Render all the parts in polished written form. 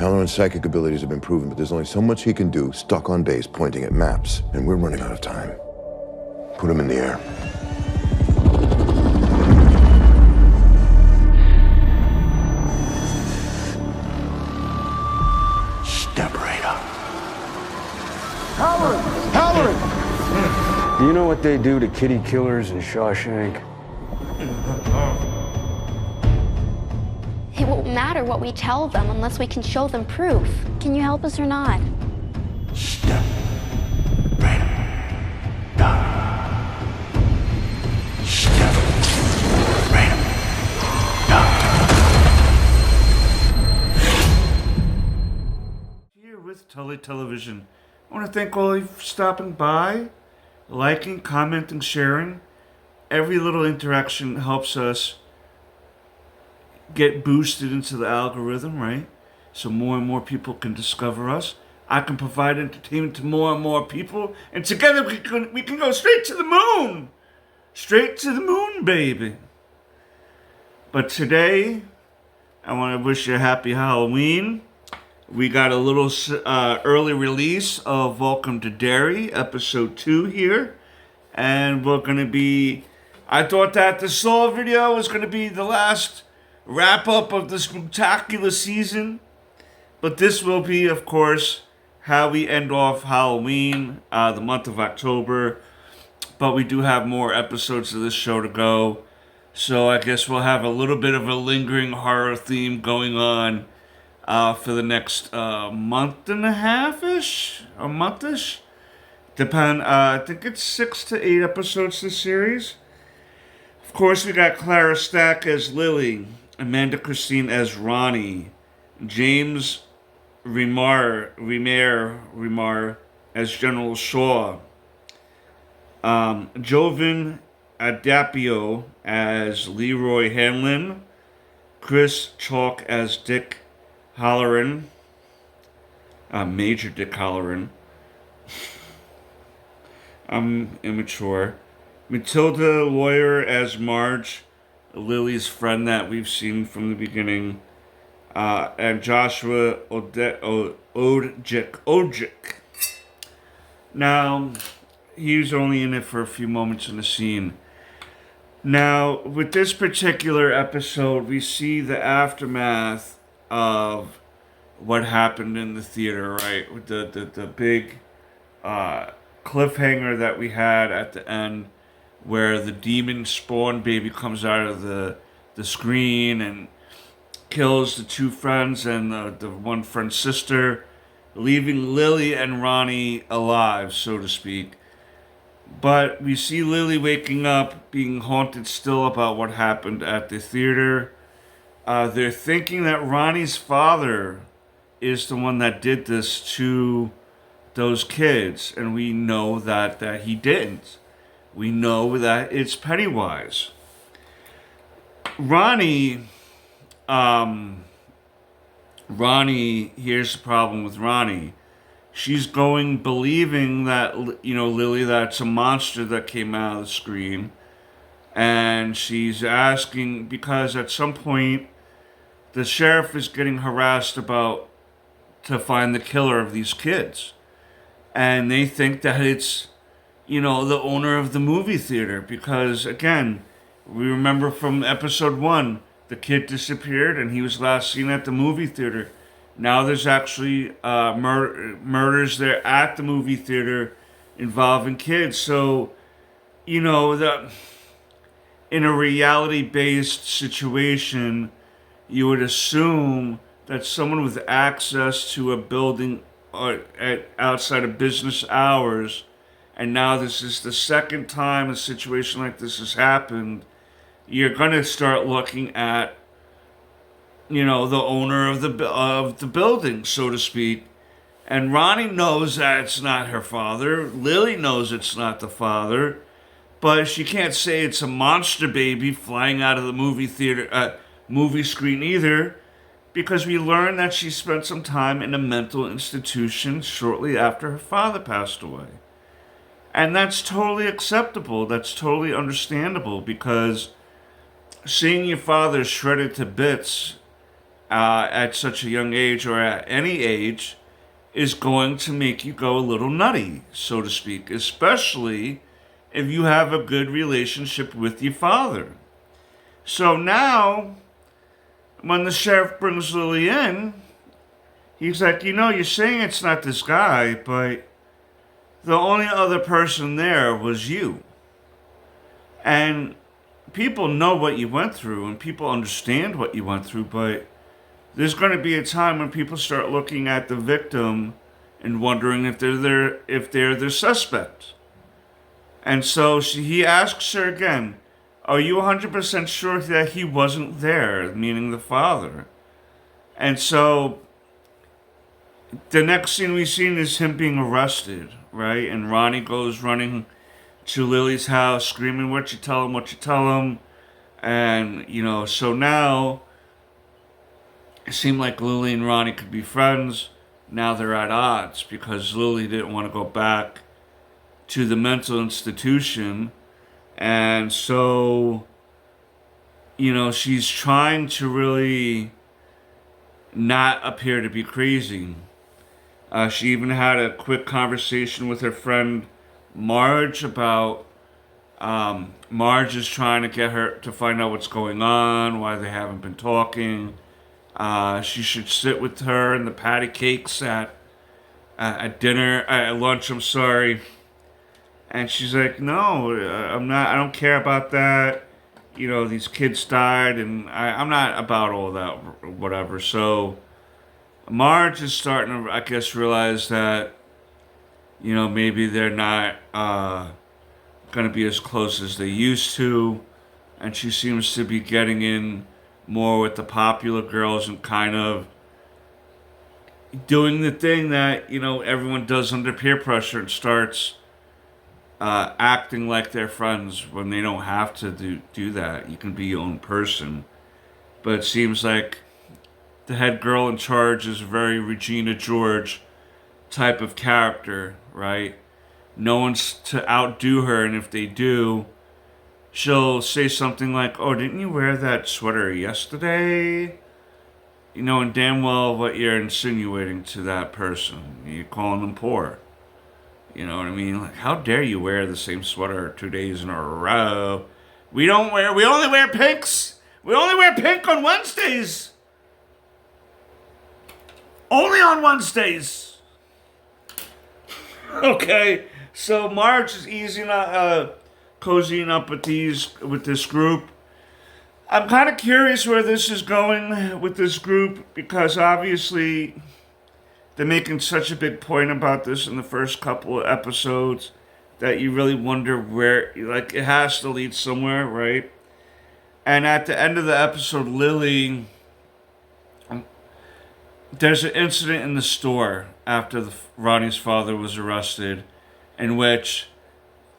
Halloran's psychic abilities have been proven, but there's only so much he can do stuck on base pointing at maps, and we're running out of time. Put him in the air. Step right up. Halloran! Halloran! Do you know what they do to kitty killers in Shawshank? It won't matter what we tell them unless we can show them proof. Can you help us or not? Step right up. Step right up. Here with Tully Television. I want to thank all of you for stopping by, liking, commenting, sharing. Every little interaction helps us get boosted into the algorithm, right? So more and more people can discover us. I can provide entertainment to more and more people, and together we can go straight to the moon. Straight to the moon, baby. But today, I want to wish you a happy Halloween. We got a little early release of Welcome to Derry, episode 2 here. And we're going to be... I thought that the Saw video was going to be the last wrap-up of the spectacular season. But this will be, of course, how we end off Halloween, the month of October. But we do have more episodes of this show to go. So I guess we'll have a little bit of a lingering horror theme going on for the next month and a half-ish? A month-ish? I think it's 6 to 8 episodes this series. Of course, we got Clara Stack as Lily, Amanda Christine as Ronnie, James Remar as General Shaw, Jovan Adapio as Leroy Hanlon, Chris Chalk as Dick Halloran, Major Dick Halloran. I'm immature. Matilda Lawyer as Marge, Lily's friend that we've seen from the beginning, and Joshua Odjick. Now, he was only in it for a few moments in the scene. Now, with this particular episode, we see the aftermath of what happened in the theater, right? With the big cliffhanger that we had at the end, where the demon spawn baby comes out of the screen and kills the two friends and the one friend's sister, leaving Lily and Ronnie alive, so to speak. But we see Lily waking up, being haunted still about what happened at the theater. They're thinking that Ronnie's father is the one that did this to those kids, and we know that he didn't. We know that it's Pennywise. Ronnie, here's the problem with Ronnie. She's believing that, Lily, that's a monster that came out of the screen. And she's asking, because at some point, the sheriff is getting harassed to find the killer of these kids. And they think that it's, the owner of the movie theater. Because, again, we remember from episode 1, the kid disappeared and he was last seen at the movie theater. Now there's actually murders there at the movie theater involving kids. So, in a reality-based situation, you would assume that someone with access to a building outside of business hours, and now this is the second time a situation like this has happened, you're going to start looking at, the owner of the building, so to speak. And Ronnie knows that it's not her father. Lily knows it's not the father. But she can't say it's a monster baby flying out of the movie screen either, because we learned that she spent some time in a mental institution shortly after her father passed away. And that's totally acceptable. That's totally understandable, because seeing your father shredded to bits at such a young age or at any age is going to make you go a little nutty, so to speak, especially if you have a good relationship with your father. So now, when the sheriff brings Lily in, he's like, you're saying it's not this guy, but the only other person there was you. And people know what you went through, and people understand what you went through, but there's going to be a time when people start looking at the victim and wondering if they're the suspect. And so he asks her again, are you 100% sure that he wasn't there, meaning the father? And so the next scene we've seen is him being arrested, right? And Ronnie goes running to Lily's house, screaming, what you tell him. And, so now it seemed like Lily and Ronnie could be friends. Now they're at odds because Lily didn't want to go back to the mental institution. And so, she's trying to really not appear to be crazy. She even had a quick conversation with her friend Marge about Marge is trying to get her to find out what's going on, why they haven't been talking. She should sit with her and the patty cakes at dinner, at lunch, I'm sorry. And she's like, no, I'm not, I don't care about that. These kids died and I'm not about all that, whatever. So Marge is starting to, I guess, realize that, maybe they're not going to be as close as they used to. And she seems to be getting in more with the popular girls and kind of doing the thing that, everyone does under peer pressure and starts acting like they're friends when they don't have to do that. You can be your own person. But it seems like the head girl in charge is a very Regina George type of character, right? No one's to outdo her, and if they do, she'll say something like, oh, didn't you wear that sweater yesterday? And damn well what you're insinuating to that person. You're calling them poor. You know what I mean? Like, how dare you wear the same sweater 2 days in a row? We only wear pinks. We only wear pink on Wednesdays. Only on Wednesdays. Okay, so Marge is cozying up with this group. I'm kind of curious where this is going with this group because obviously they're making such a big point about this in the first couple of episodes that you really wonder where, like, it has to lead somewhere, right? And at the end of the episode, Lily, there's an incident in the store after Ronnie's father was arrested in which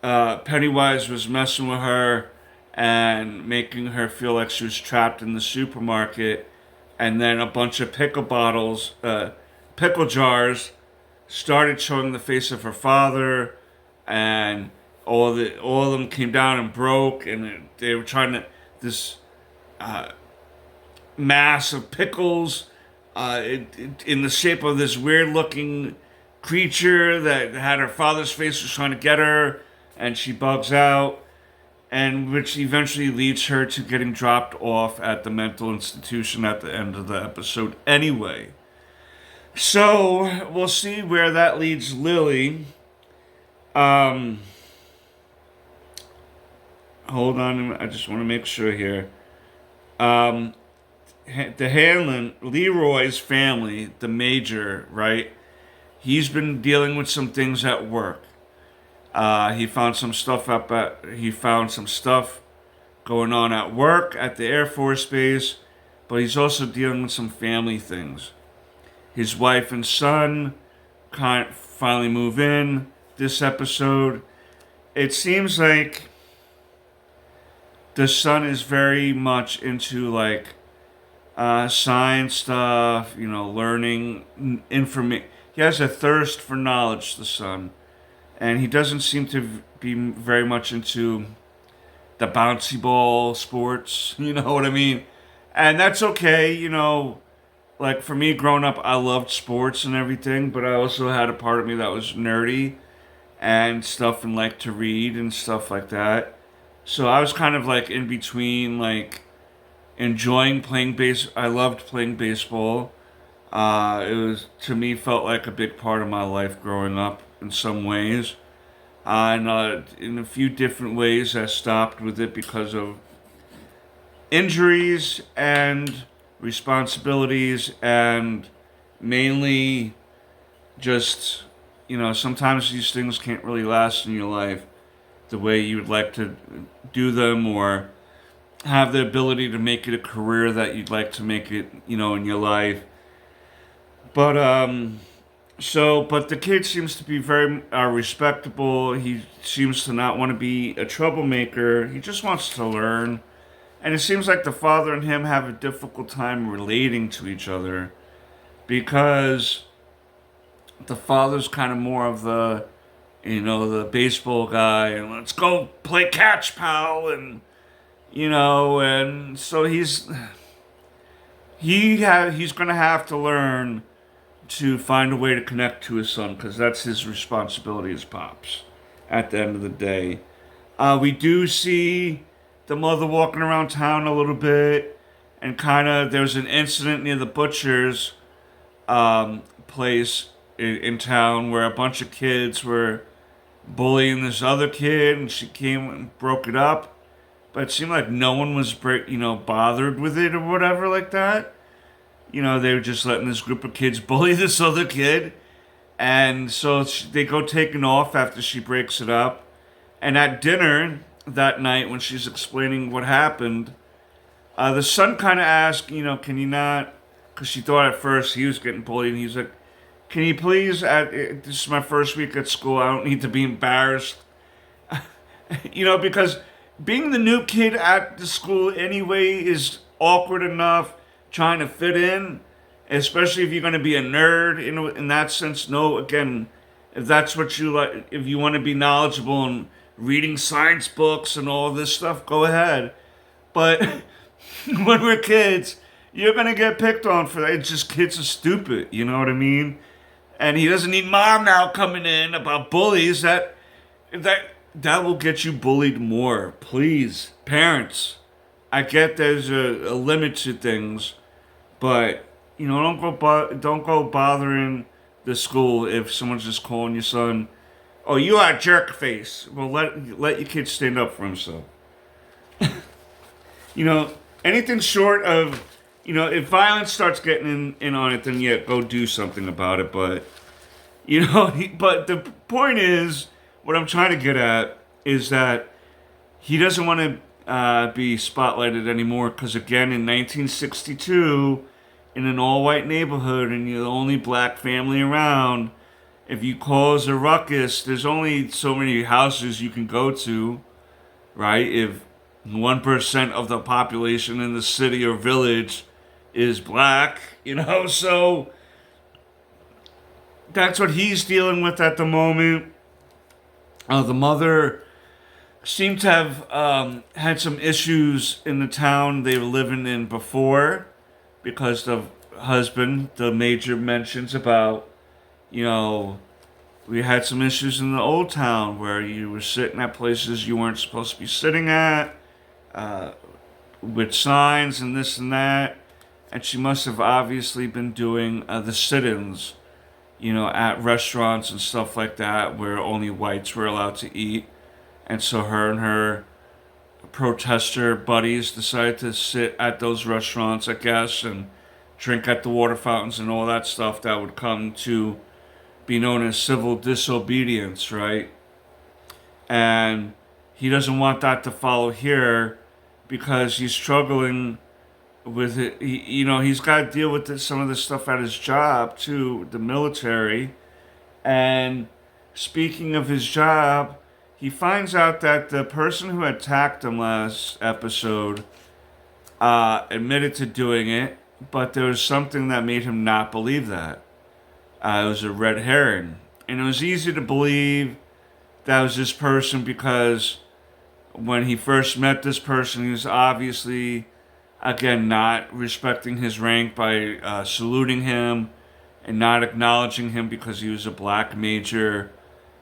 Pennywise was messing with her and making her feel like she was trapped in the supermarket, and then a bunch of pickle jars started showing the face of her father, and all of them came down and broke, and they were trying to this mass of pickles in the shape of this weird looking creature that had her father's face, was trying to get her, and she bugs out, and which eventually leads her to getting dropped off at the mental institution at the end of the episode anyway. So we'll see where that leads Lily. Hold on, I just want to make sure here. The Hanlon, Leroy's family, the major, right? He's been dealing with some things at work. He found some stuff going on at work at the Air Force Base, but he's also dealing with some family things. His wife and son finally move in this episode. It seems like the son is very much into like science stuff, learning information. He has a thirst for knowledge, the son. And he doesn't seem to be very much into the bouncy ball sports, you know what I mean? And that's okay, like for me growing up, I loved sports and everything, but I also had a part of me that was nerdy and stuff and liked to read and stuff like that. So I was kind of like in between, like enjoying playing base. I loved playing baseball. It was to me felt like a big part of my life growing up in some ways. And in a few different ways, I stopped with it because of injuries and responsibilities, and mainly just, sometimes these things can't really last in your life the way you would like to do them, or have the ability to make it a career that you'd like to make it, in your life. But but the kid seems to be very respectable. He seems to not want to be a troublemaker. He just wants to learn. And it seems like the father and him have a difficult time relating to each other, because the father's kind of more of the baseball guy, and let's go play catch, pal, and and so he's going to have to learn to find a way to connect to his son, because that's his responsibility as pops at the end of the day. We do see the mother walking around town a little bit, and kind of there's an incident near the butcher's place in town where a bunch of kids were bullying this other kid, and she came and broke it up. But it seemed like no one was bothered with it or whatever like that. They were just letting this group of kids bully this other kid. And so they go taking off after she breaks it up. And at dinner that night, when she's explaining what happened, the son kind of asked, can you not, because she thought at first he was getting bullied, and he's like, can you please, this is my first week at school, I don't need to be embarrassed. Because being the new kid at the school anyway is awkward enough, trying to fit in, especially if you're going to be a nerd, in that sense. No, again, if that's what you like, if you want to be knowledgeable and reading science books and all this stuff, go ahead. But when we're kids, you're going to get picked on for that. It's just kids are stupid, you know what I mean? And he doesn't need mom now coming in about bullies. That will get you bullied more. Please, parents, I get there's a limit to things, but don't go bothering the school if someone's just calling your son, oh, you are a jerk face. Well, let your kid stand up for himself. Anything short of, if violence starts getting in on it, then yeah, go do something about it. But but the point is, what I'm trying to get at is that he doesn't want to be spotlighted anymore, because again, in 1962, in an all-white neighborhood, and you're the only black family around, if you cause a ruckus, there's only so many houses you can go to, right? If 1% of the population in the city or village is black, so that's what he's dealing with at the moment. The mother seemed to have had some issues in the town they were living in before, because the husband, the major, mentions about, we had some issues in the old town where you were sitting at places you weren't supposed to be sitting at, with signs and this and that. And she must have obviously been doing the sit-ins, at restaurants and stuff like that, where only whites were allowed to eat. And so her and her protester buddies decided to sit at those restaurants, I guess, and drink at the water fountains and all that stuff that would come to be known as civil disobedience, right? And he doesn't want that to follow here, because he's struggling with it. He's got to deal with some of this stuff at his job too, the military. And speaking of his job, he finds out that the person who attacked him last episode admitted to doing it, but there was something that made him not believe that. It was a red herring. And it was easy to believe that was this person, because when he first met this person, he was obviously again, not respecting his rank by saluting him and not acknowledging him because he was a black major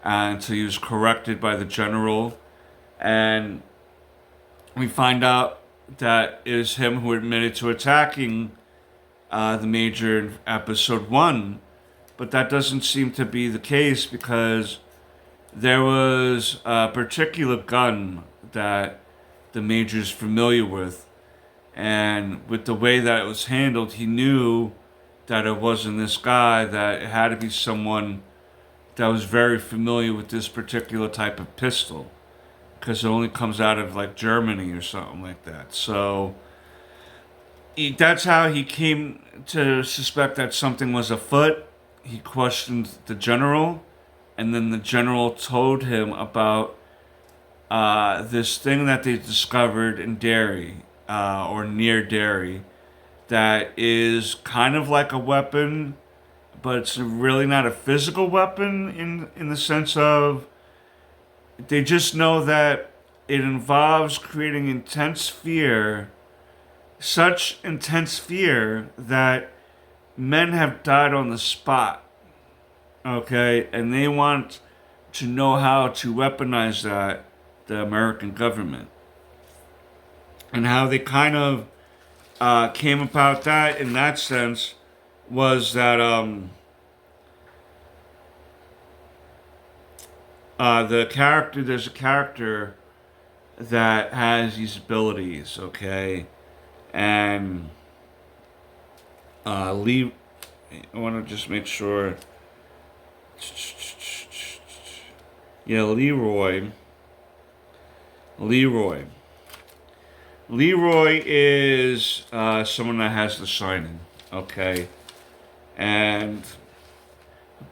until he was corrected by the general. And we find out that it was him who admitted to attacking the major in episode 1. But that doesn't seem to be the case because there was a particular gun that the major's familiar with. And with the way that it was handled, he knew that it wasn't this guy, that it had to be someone that was very familiar with this particular type of pistol. Because it only comes out of like Germany or something like that. So that's how he came to suspect that something was afoot. He questioned the general, and then the general told him about this thing that they discovered in Derry, or near Derry, that is kind of like a weapon, but it's really not a physical weapon in the sense of they just know that it involves creating intense fear, such intense fear that men have died on the spot. Okay? And they want to know how to weaponize that, the American government. And how they kind of came about that in that sense was that there's a character that has these abilities, okay? And I want to just make sure. Yeah, Leroy is someone that has the Shining, okay? And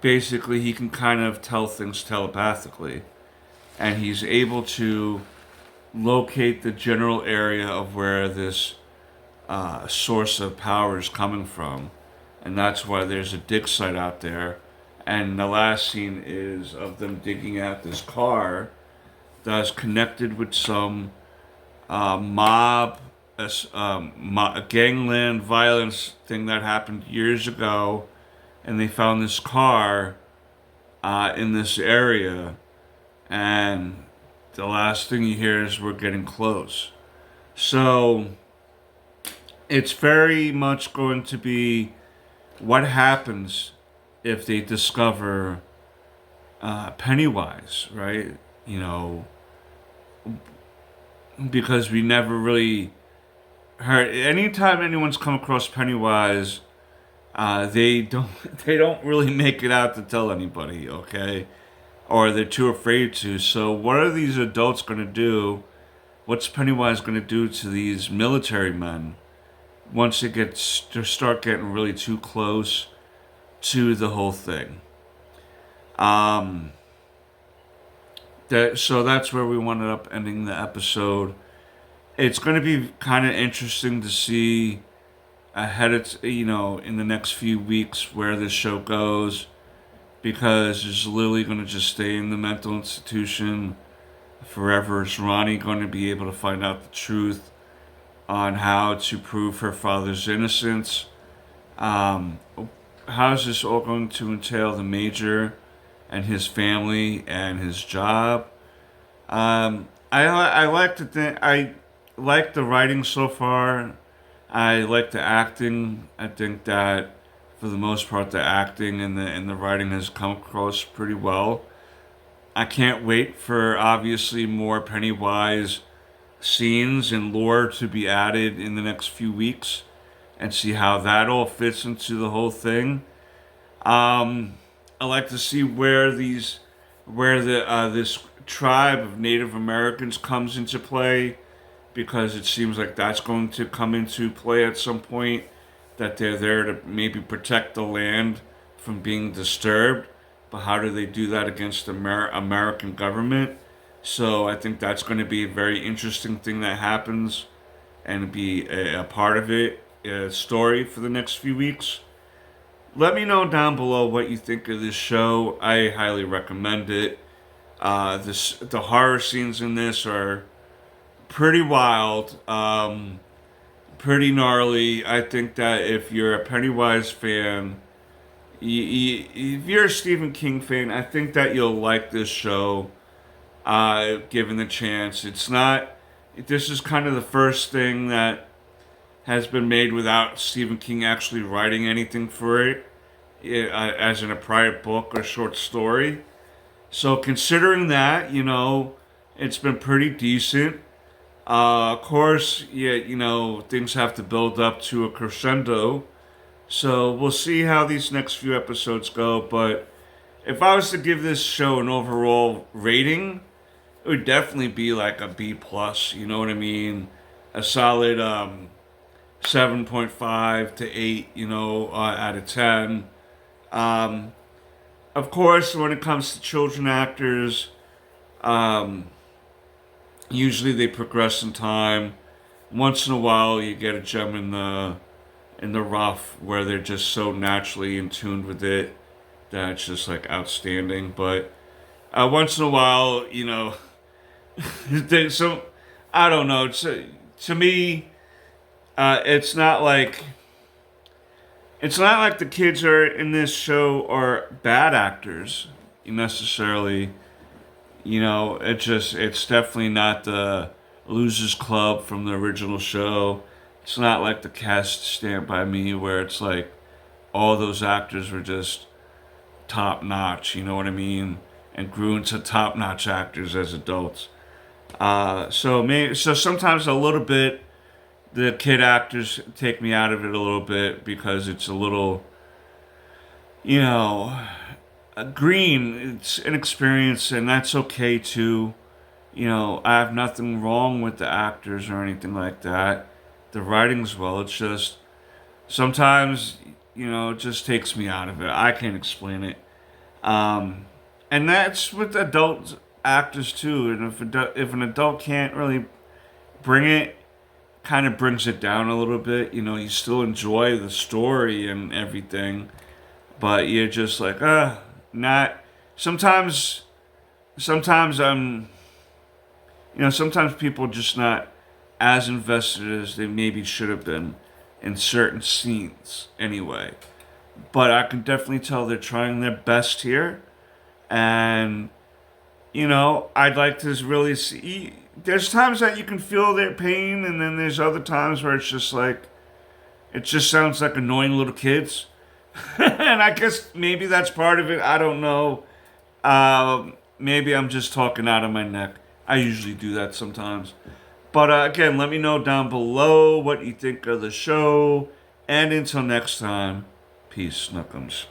basically he can kind of tell things telepathically. And he's able to locate the general area of where this source of power is coming from. And that's why there's a dig site out there. And the last scene is of them digging out this car that's connected with some gangland violence thing that happened years ago. And they found this car in this area. And the last thing you hear is we're getting close. So it's very much going to be what happens if they discover Pennywise, right? You know, because we never really heard. Anytime anyone's come across Pennywise, they don't really make it out to tell anybody, okay? Or they're too afraid to. So what are these adults going to do? What's Pennywise going to do to these military men once they start getting really too close to the whole thing? So that's where we ended up ending the episode. It's going to be kind of interesting to see ahead of, in the next few weeks where this show goes, because it's literally going to just stay in the mental institution forever. Is Ronnie going to be able to find out the truth on how to prove her father's innocence? How is this all going to entail the major and his family and his job? I like the writing so far. I like the acting. I think that for the most part, the acting and the writing has come across pretty well. I can't wait for obviously more Pennywise scenes and lore to be added in the next few weeks, and see how that all fits into the whole thing. I like to see where this tribe of Native Americans comes into play, because it seems like that's going to come into play at some point, that they're there to maybe protect the land from being disturbed. But how do they do that against the American government? So I think that's going to be a very interesting thing that happens, and be a part of it, a story for the next few weeks. Let me know down below what you think of this show. I highly recommend it. The horror scenes in this are pretty wild, pretty gnarly. I think that if you're a Pennywise fan, if you're a Stephen King fan, I think that you'll like this show, given the chance. It's not. This is kind of the first thing that has been made without Stephen King actually writing anything for it, as in a private book or short story. So considering that, it's been pretty decent. Of course, yeah, things have to build up to a crescendo. So we'll see how these next few episodes go. But if I was to give this show an overall rating, it would definitely be like a B plus. You know what I mean? A solid 7.5 to 8. Out of 10. Of course, when it comes to children actors, usually they progress in time. Once in a while, you get a gem in the rough where they're just so naturally in tune with it that it's just like outstanding. But once in a while, so I don't know. To me, it's not like the kids are in this show are bad actors necessarily. It's definitely not the Losers Club from the original show. It's not like the Cast Stand By Me where it's like all those actors were just top notch, you know what I mean? And grew into top notch actors as adults. So sometimes a little bit, the kid actors take me out of it a little bit because it's a little, green. It's inexperienced, and that's okay too. I have nothing wrong with the actors or anything like that. The writing's well. It's just sometimes, it just takes me out of it. I can't explain it. And that's with adult actors too. And if an adult can't really bring it, kind of brings it down a little bit. You still enjoy the story and everything, but you're just like, not. Sometimes I'm, sometimes people just not as invested as they maybe should have been in certain scenes anyway. But I can definitely tell they're trying their best here. And, I'd like to really see. There's times that you can feel their pain, and then there's other times where it's just like, it just sounds like annoying little kids. And I guess maybe that's part of it. I don't know. Maybe I'm just talking out of my neck. I usually do that sometimes. But again, let me know down below what you think of the show. And until next time, peace, Snookums.